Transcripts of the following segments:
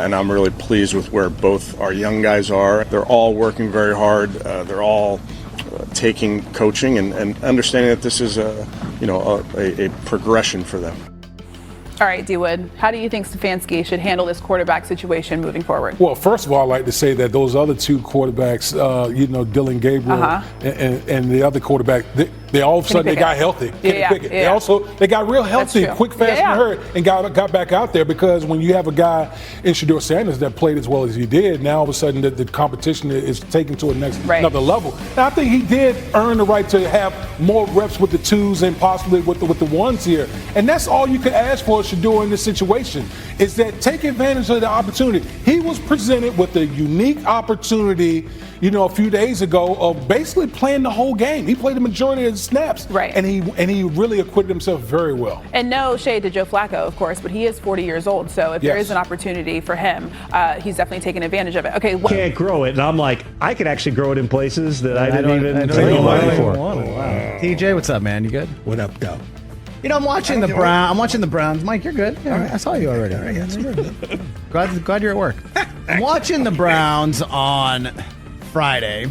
And I'm really pleased with where both our young guys are. They're all working very hard. They're all taking coaching and understanding that this is a progression for them. All right, D-Wood, how do you think Stefanski should handle this quarterback situation moving forward? Well, first of all, I'd like to say that those other two quarterbacks, Dylan Gabriel and the other quarterback, they all of a sudden they got healthy. They got real healthy, quick, fast, and hurt, and got back out there, because when you have a guy in Shedeur Sanders that played as well as he did, now all of a sudden the competition is taken to another level. Now, I think he did earn the right to have more reps with the twos and possibly with the ones here, and that's all you can ask for Shedeur in this situation, is that take advantage of the opportunity. He was presented with a unique opportunity, a few days ago, of basically playing the whole game. He played the majority of the snaps, and he really acquitted himself very well. And no shade to Joe Flacco, of course, but he is 40 years old, so if there is an opportunity for him, he's definitely taking advantage of it. Okay, can't grow it, and I'm like, I could actually grow it in places that I didn't even take the money for. TJ, what's up, man? You good? What up, though? I'm watching the Browns. Mike, you're good. Yeah, I saw you already. All right, yeah, glad you're at work. I'm watching the Browns on Friday.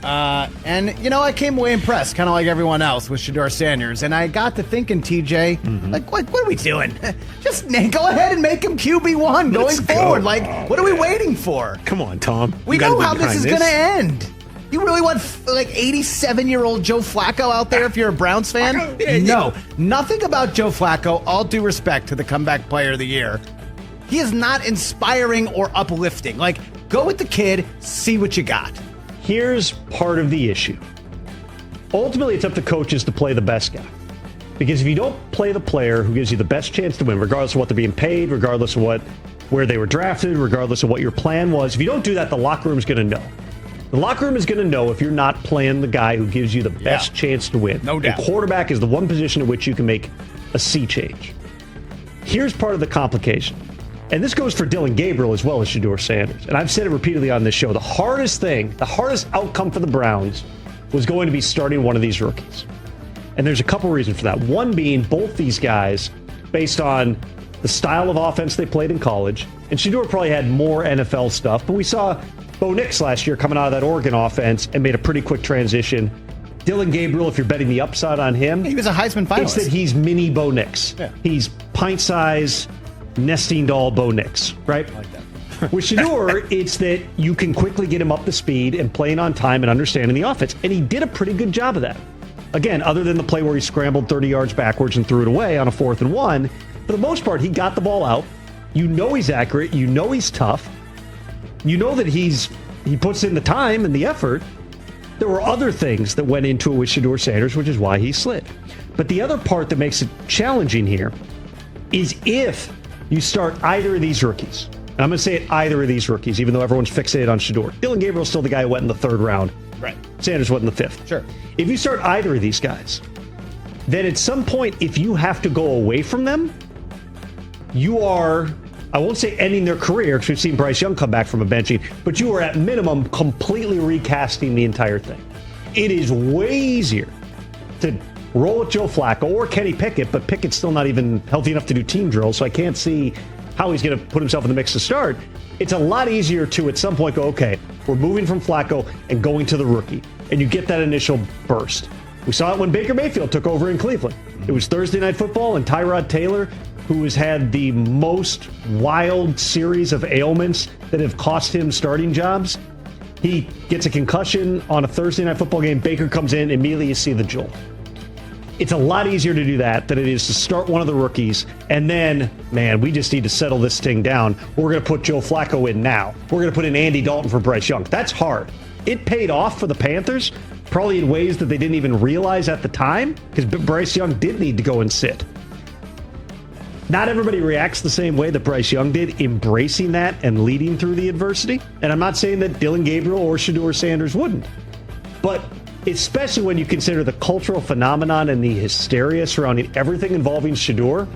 And, I came away impressed, kind of like everyone else, with Shedeur Sanders. And I got to thinking, TJ, what are we doing? Just go ahead and make him QB1 going forward. What are we waiting for? Come on, Tom. We know how this is going to end. You really want 87-year-old Joe Flacco out there if you're a Browns fan? No. Nothing about Joe Flacco, all due respect to the comeback player of the year. He is not inspiring or uplifting. Go with the kid, see what you got. Here's part of the issue. Ultimately, it's up to coaches to play the best guy. Because if you don't play the player who gives you the best chance to win, regardless of what they're being paid, regardless of where they were drafted, regardless of what your plan was, if you don't do that, the locker room's going to know. The locker room is going to know if you're not playing the guy who gives you the best chance to win. No doubt. And quarterback is the one position in which you can make a sea change. Here's part of the complication. And this goes for Dylan Gabriel as well as Shedeur Sanders. And I've said it repeatedly on this show. The hardest outcome for the Browns was going to be starting one of these rookies. And there's a couple reasons for that. One being both these guys, based on the style of offense they played in college, and Shedeur probably had more NFL stuff, but we saw Bo Nix last year coming out of that Oregon offense and made a pretty quick transition. Dylan Gabriel, if you're betting the upside on him, he was a Heisman finalist. It's that he's mini Bo Nix. Yeah. He's pint-size, nesting doll Bo Nix, right? I like that. With Shedeur, it's that you can quickly get him up to speed and playing on time and understanding the offense. And he did a pretty good job of that. Again, other than the play where he scrambled 30 yards backwards and threw it away on a 4th and 1, for the most part, he got the ball out. You know he's accurate. You know he's tough. You know that he puts in the time and the effort. There were other things that went into it with Shedeur Sanders, which is why he slid. But the other part that makes it challenging here is if you start either of these rookies. And I'm going to say it, either of these rookies, even though everyone's fixated on Shedeur. Dylan Gabriel's still the guy who went in the 3rd round. Right. Sanders went in the 5th. Sure. If you start either of these guys, then at some point, if you have to go away from them, you are, I won't say ending their career, because we've seen Bryce Young come back from a benching, but you are at minimum completely recasting the entire thing. It is way easier to roll with Joe Flacco or Kenny Pickett, but Pickett's still not even healthy enough to do team drills, so I can't see how he's going to put himself in the mix to start. It's a lot easier to, at some point, go, okay, we're moving from Flacco and going to the rookie, and you get that initial burst. We saw it when Baker Mayfield took over in Cleveland. It was Thursday Night Football, and Tyrod Taylor, who has had the most wild series of ailments that have cost him starting jobs, he gets a concussion on a Thursday Night Football game. Baker comes in, immediately you see the jolt. It's a lot easier to do that than it is to start one of the rookies, and then, man, we just need to settle this thing down. We're going to put Joe Flacco in now. We're going to put in Andy Dalton for Bryce Young. That's hard. It paid off for the Panthers, probably in ways that they didn't even realize at the time, because Bryce Young did need to go and sit. Not everybody reacts the same way that Bryce Young did, embracing that and leading through the adversity. And I'm not saying that Dylan Gabriel or Shedeur Sanders wouldn't. But especially when you consider the cultural phenomenon and the hysteria surrounding everything involving Shedeur,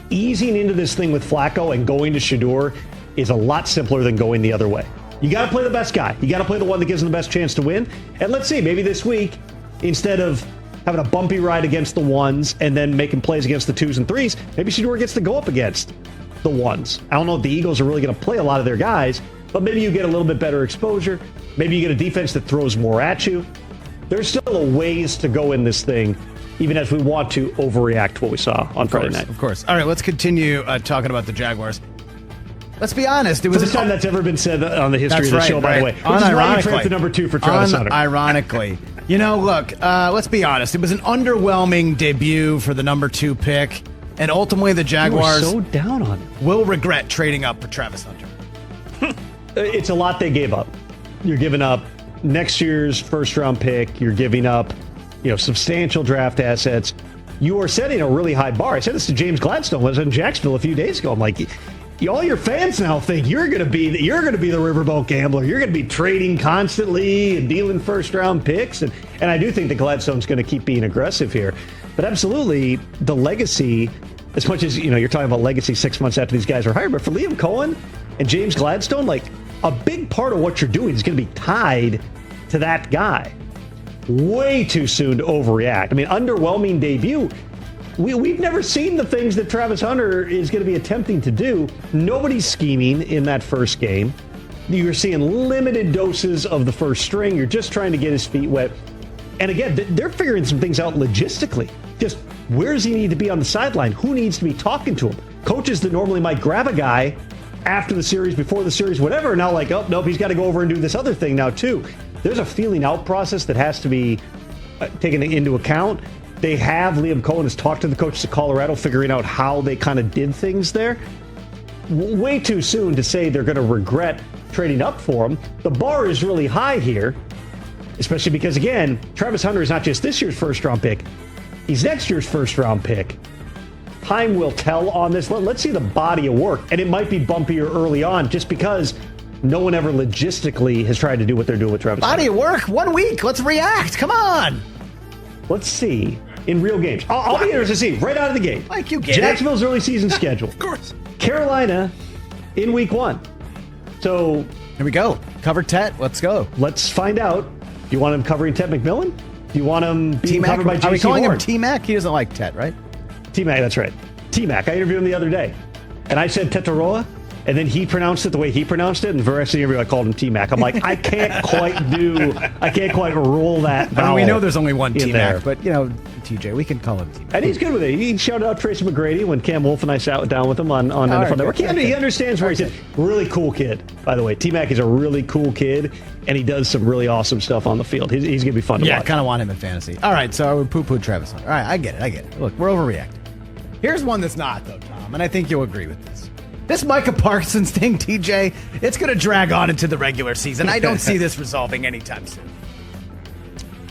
easing into this thing with Flacco and going to Shedeur is a lot simpler than going the other way. You got to play the best guy. You got to play the one that gives them the best chance to win. And let's see, maybe this week, instead of having a bumpy ride against the ones and then making plays against the 2s and 3s, maybe Shedeur gets to go up against the ones. I don't know if the Eagles are really going to play a lot of their guys, but maybe you get a little bit better exposure. Maybe you get a defense that throws more at you. There's still a ways to go in this thing, even as we want to overreact to what we saw on Friday night. Of course. All right, let's continue talking about the Jaguars. Let's be honest. It was the first time that's ever been said on the history of the show, by the way. Which is why you drafted number 2 for Travis Hunter. Ironically. Look, let's be honest. It was an underwhelming debut for the number 2 pick, and ultimately the Jaguars so down on it. Will regret trading up for Travis Hunter. It's a lot they gave up. You're giving up next year's first-round pick. You're giving up, substantial draft assets. You are setting a really high bar. I said this to James Gladstone when I was in Jacksonville a few days ago. I'm like, all your fans now think you're going to be the riverboat gambler. You're going to be trading constantly and dealing first-round picks. And I do think that Gladstone's going to keep being aggressive here. But absolutely, the legacy, as much as you're talking about legacy 6 months after these guys are hired, but for Liam Cohen and James Gladstone, like a big part of what you're doing is going to be tied to that guy. Way too soon to overreact. I mean, underwhelming debut. We've never seen the things that Travis Hunter is going to be attempting to do. Nobody's scheming in that first game. You're seeing limited doses of the first string. You're just trying to get his feet wet. And again, they're figuring some things out logistically. Just where does he need to be on the sideline? Who needs to be talking to him? Coaches that normally might grab a guy after the series, before the series, whatever, now like, oh, nope, he's got to go over and do this other thing now too. There's a feeling out process that has to be taken into account. Liam Cohen has talked to the coaches of Colorado, figuring out how they kind of did things there. Way too soon to say they're going to regret trading up for him. The bar is really high here, especially because, again, Travis Hunter is not just this year's first-round pick. He's next year's first-round pick. Time will tell on this. Let's see the body of work. And it might be bumpier early on just because no one ever logistically has tried to do what they're doing with Travis Hunter. Body of work? 1 week. Let's react. Come on. Let's see in real games. I'll be interested to see right out of the gate. Like you get Jacksonville's early season schedule. Of course. Carolina in week 1. So here we go. Cover Tet. Let's go. Let's find out. Do you want him covering Tet McMillan? Do you want him being covered by J.C. Are we calling Horn? him T-Mac? He doesn't like Tet, right? T-Mac, that's right. T-Mac. I interviewed him the other day. And I said Tetaroa. And then he pronounced it the way he pronounced it, and the rest of the interview I called him T-Mac. I'm like, I can't quite roll that vowel. I mean, we know there's only one T-Mac, there. but, TJ, we can call him T-Mac. And he's good with it. He shouted out Tracy McGrady when Cam Wolf and I sat down with him on NFL Network. He understands where he's at. Really cool kid, by the way. T-Mac is a really cool kid, and he does some really awesome stuff on the field. He's going to be fun to watch. Yeah, I kind of want him in fantasy. All right, so I would poo-poo Travis Hunter. All right, I get it. Look, we're overreacting. Here's one that's not, though, Tom, and I think you'll agree with this. This Micah Parsons thing, TJ, it's going to drag on into the regular season. I don't see this resolving anytime soon.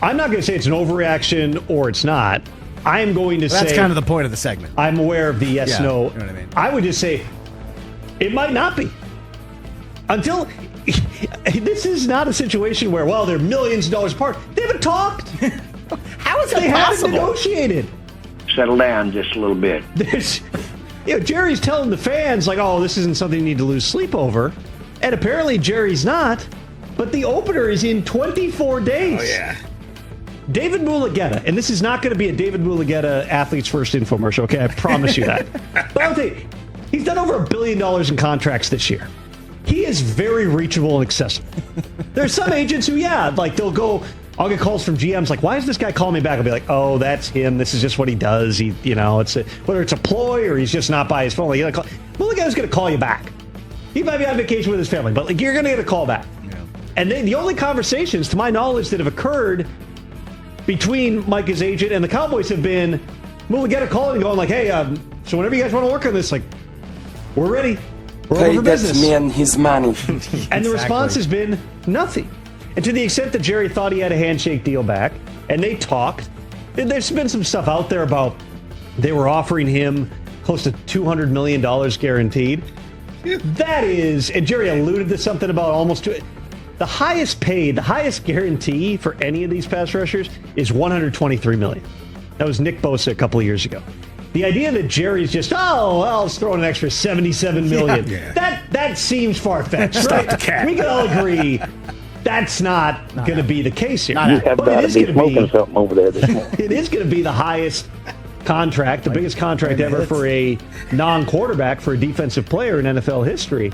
I'm not going to say it's an overreaction or it's not. I am going to say... That's kind of the point of the segment. I'm aware of the yes-no. You know what I mean? I would just say it might not be. Until... This is not a situation where, well, they're millions of dollars apart. They haven't talked. How is that possible? They haven't negotiated. Settle down just a little bit. Jerry's telling the fans, like, oh, this isn't something you need to lose sleep over. And apparently Jerry's not. But the opener is in 24 days. Oh, yeah. David Mulugheta, and this is not going to be a David Mulugheta Athletes First infomercial, okay? I promise you that. But I'll tell you, he's done over $1 billion in contracts this year. He is very reachable and accessible. There's some agents who, they'll go... I'll get calls from GMs like, why is this guy calling me back? I'll be like, oh, that's him. This is just what he does. Whether it's a ploy or he's just not by his phone. Mulugheta's going to call you back. He might be on vacation with his family, but you're going to get a call back. Yeah. And the only conversations, to my knowledge, that have occurred between Micah's agent and the Cowboys have been Mulugheta calling and going like, hey, so whenever you guys want to work on this, like, we're ready. We're Pay over business. that man his money. And the response has been nothing. And to the extent that Jerry thought he had a handshake deal back, and they talked, there's been some stuff out there about they were offering him close to $200 million guaranteed. That is, and Jerry alluded to something about almost the highest paid, the highest guarantee for any of these pass rushers is $123 million. That was Nick Bosa a couple of years ago. The idea that Jerry's just, let's throw in an extra $77 million, that seems far-fetched, right? The cat. We can all agree that's not going to be the case here. You have got to be smoking something over there this morning. It is going to be the highest contract, the biggest contract ever for a non-quarterback for a defensive player in NFL history.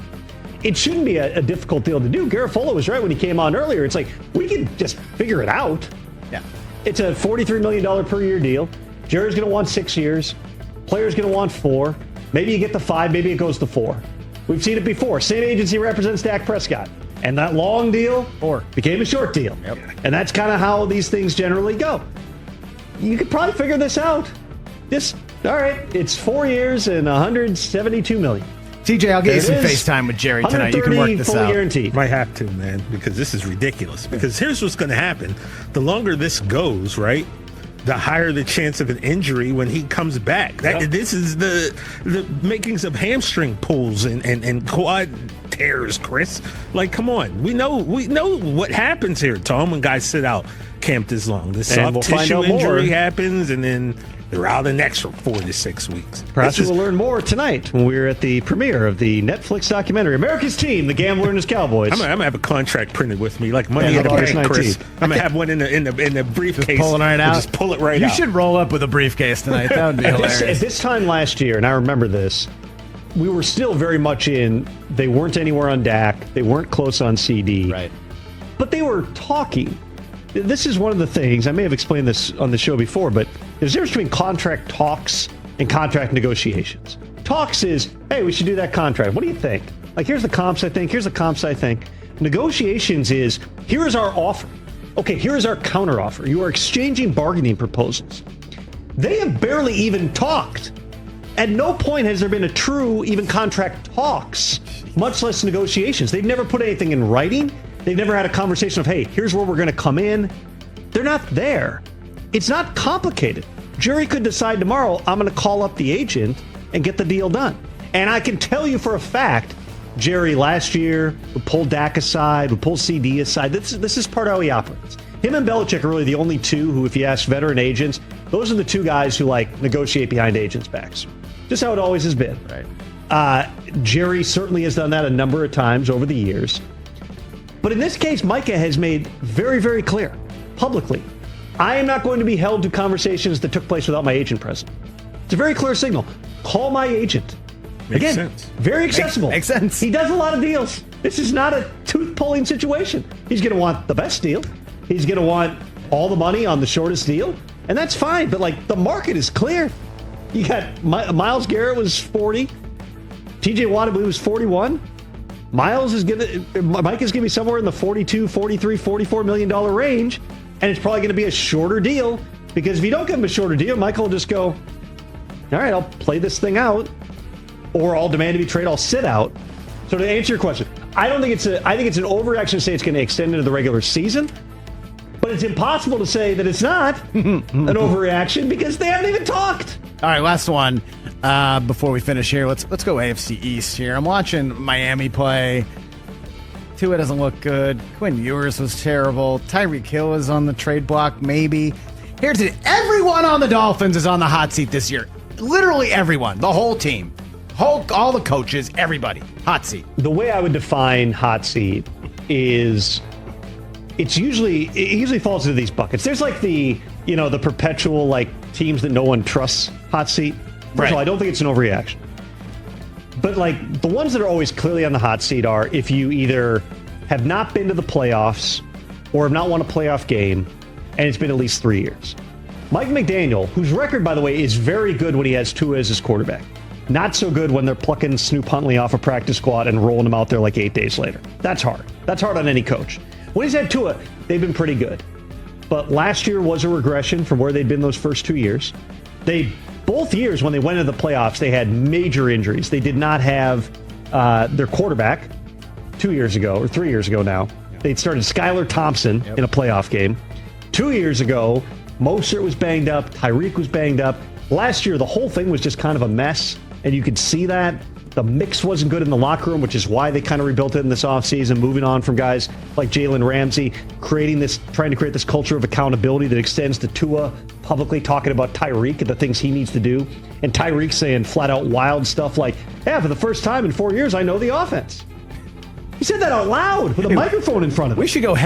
It shouldn't be a difficult deal to do. Garofolo was right when he came on earlier. It's like, we can just figure it out. Yeah. It's a $43 million per year deal. Jerry's going to want 6 years. Player's going to want 4. Maybe you get the 5, maybe it goes to 4. We've seen it before. Same agency represents Dak Prescott. And that long deal became a short deal. Yep. And that's kind of how these things generally go. You could probably figure this out. All right, it's 4 years and $172 million. TJ, I'll get you some FaceTime with Jerry tonight. You can work this out. Guaranteed. Might have to, man, because this is ridiculous. Because here's what's going to happen. The longer this goes, right, the higher the chance of an injury when he comes back. This is the makings of hamstring pulls and quad tears, Chris. Like, come on. We know what happens here, Tom, when guys sit out camp this long. The soft tissue injury happens, and then they're out the next 4 to 6 weeks. Perhaps we'll learn more tonight when we're at the premiere of the Netflix documentary, America's Team, The Gambler and His Cowboys. I'm going to have a contract printed with me, like money in the bank, Chris. I'm going to have one in the briefcase. Just pulling right out. Just pull it right out. You should roll up with a briefcase tonight. That would be hilarious. At this time last year, and I remember this, we were still very much in, they weren't anywhere on Dak, they weren't close on CD. Right. But they were talking. This is one of the things, I may have explained this on the show before, but there's a difference between contract talks and contract negotiations. Talks is, hey, we should do that contract. What do you think? Like, here's the comps I think, here's the comps I think. Negotiations is, here is our offer. Okay, here is our counter offer. You are exchanging bargaining proposals. They have barely even talked. At no point has there been a true even contract talks, much less negotiations. They've never put anything in writing. They've never had a conversation of, hey, here's where we're going to come in. They're not there. It's not complicated. Jerry could decide tomorrow, I'm going to call up the agent and get the deal done. And I can tell you for a fact, Jerry last year would pull Dak aside, would pull CD aside. This is part of how he operates. Him and Belichick are really the only two who, if you ask veteran agents, those are the two guys who negotiate behind agents' backs. Just how it always has been. Right. Jerry certainly has done that a number of times over the years. But in this case, Micah has made very, very clear, publicly, I am not going to be held to conversations that took place without my agent present. It's a very clear signal. Call my agent. Makes sense. Very accessible. Makes sense. He does a lot of deals. This is not a tooth-pulling situation. He's going to want the best deal. He's going to want all the money on the shortest deal. And that's fine. But, the market is clear. You got Myles Garrett was 40. TJ Watt, I believe, was 41. Mike is going to be somewhere in the 42, 43, $44 million range, and it's probably going to be a shorter deal, because if you don't give him a shorter deal, Michael will just go, all right, I'll play this thing out, or I'll demand to be traded, I'll sit out. So to answer your question, I think it's an overreaction to say it's going to extend into the regular season, but it's impossible to say that it's not an overreaction because they haven't even talked. All right, last one. Before we finish here, let's go AFC East here. I'm watching Miami play. Tua doesn't look good. Quinn Ewers was terrible. Tyreek Hill is on the trade block, maybe. Here's it. Everyone on the Dolphins is on the hot seat this year. Literally everyone. The whole team. All the coaches, everybody. Hot seat. The way I would define hot seat is it usually falls into these buckets. There's the perpetual teams that no one trusts hot seat. First of all, I don't think it's an overreaction. But the ones that are always clearly on the hot seat are if you either have not been to the playoffs or have not won a playoff game, and it's been at least 3 years. Mike McDaniel, whose record, by the way, is very good when he has Tua as his quarterback. Not so good when they're plucking Snoop Huntley off a practice squad and rolling him out there 8 days later. That's hard. That's hard on any coach. When he's had Tua, they've been pretty good. But last year was a regression from where they'd been those first 2 years. Both years when they went into the playoffs, they had major injuries. They did not have their quarterback 2 years ago, or 3 years ago now. They'd started Skylar Thompson in a playoff game. 2 years ago, Mostert was banged up. Tyreek was banged up. Last year, the whole thing was just kind of a mess, and you could see that. The mix wasn't good in the locker room, which is why they kind of rebuilt it in this offseason, moving on from guys like Jalen Ramsey, trying to create this culture of accountability that extends to Tua, publicly talking about Tyreek and the things he needs to do. And Tyreek saying flat out wild stuff like, yeah, for the first time in 4 years, I know the offense. He said that out loud with a microphone in front of him. We should go head